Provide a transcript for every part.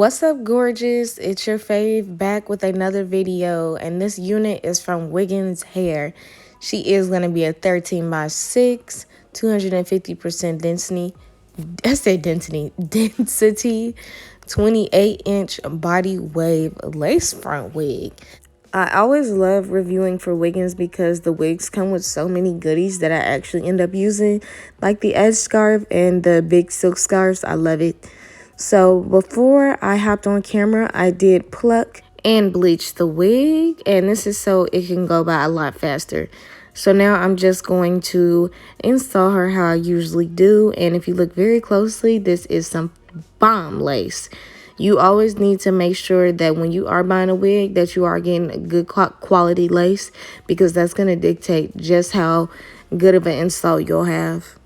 What's up, gorgeous? It's your fave back with another video, and this unit is from Wiggins Hair. She is going to be a 13 by 6, 250% density. I said density, 28-inch body wave lace front wig. I always love reviewing for Wiggins because the wigs come with so many goodies that I actually end up using, like the edge scarf and the big silk scarves. I love it. So before I hopped on camera, I did pluck and bleach the wig, and this is so it can go by a lot faster. So now I'm just going to install her how I usually do, and if you look very closely, this is some bomb lace. You always need to make sure that when you are buying a wig that you are getting a good quality lace, because that's going to dictate just how good of an install you'll have.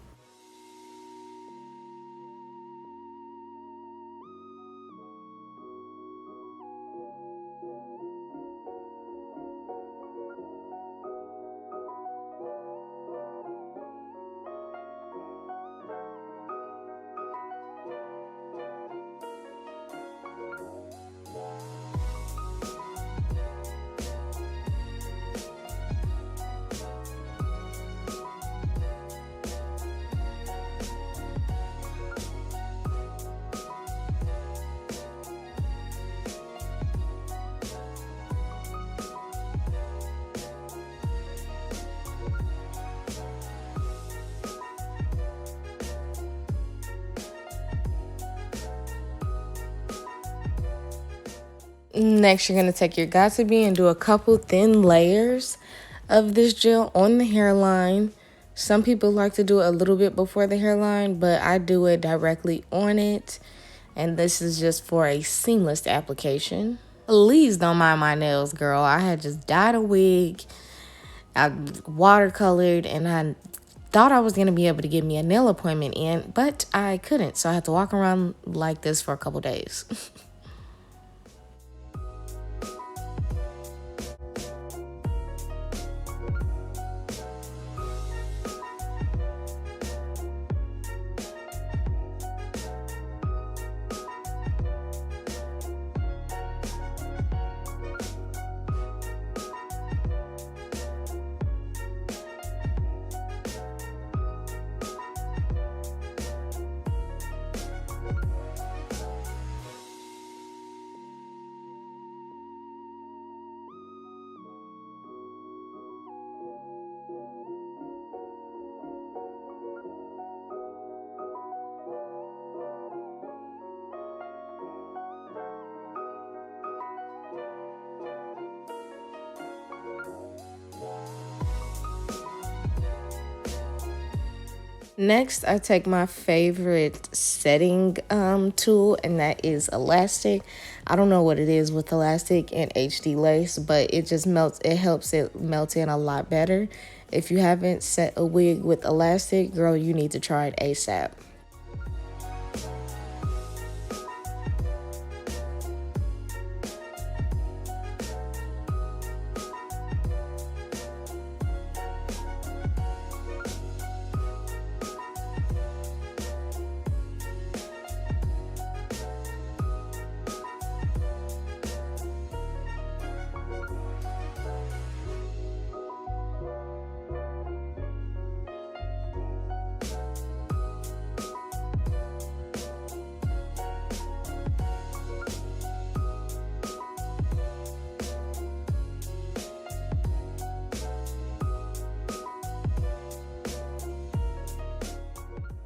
Next, you're going to take your Got2b and do a couple thin layers of this gel on the hairline. Some people like to do it a little bit before the hairline, but I do it directly on it. And this is just for a seamless application. Please don't mind my nails, girl. I had just dyed a wig. I watercolored, and I thought I was going to be able to get me a nail appointment in, but I couldn't. So I had to walk around like this for a couple days. Next, I take my favorite setting tool, and that is elastic. I don't know what it is with elastic and HD lace, but it just melts. It helps it melt in a lot better. If you haven't set a wig with elastic, girl, you need to try it ASAP.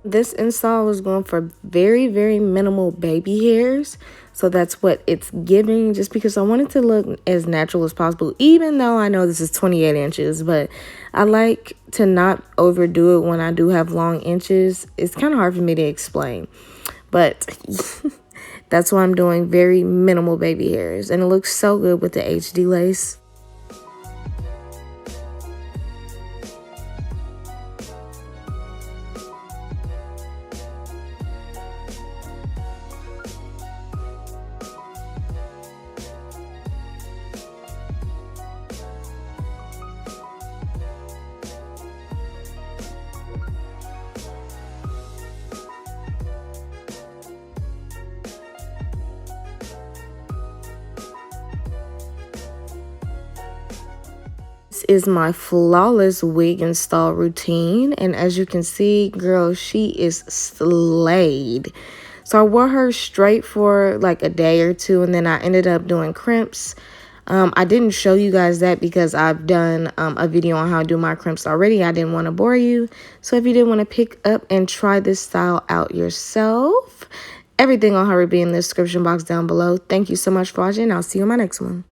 This install was going for very, very minimal baby hairs. So that's what it's giving, just because I want it to look as natural as possible, even though I know this is 28 inches. But I like to not overdo it when I do have long inches. It's kind of hard for me to explain. But that's why I'm doing very minimal baby hairs. And it looks so good with the HD lace. this is my flawless wig install routine. And as you can see, girl, she is slayed. So I wore her straight for like a day or two, and then I ended up doing crimps. I didn't show you guys that because I've done a video on how to do my crimps already. I didn't want to bore you. So if you did want to pick up and try this style out yourself, everything on her will be in the description box down below. Thank you so much for watching. I'll see you in my next one.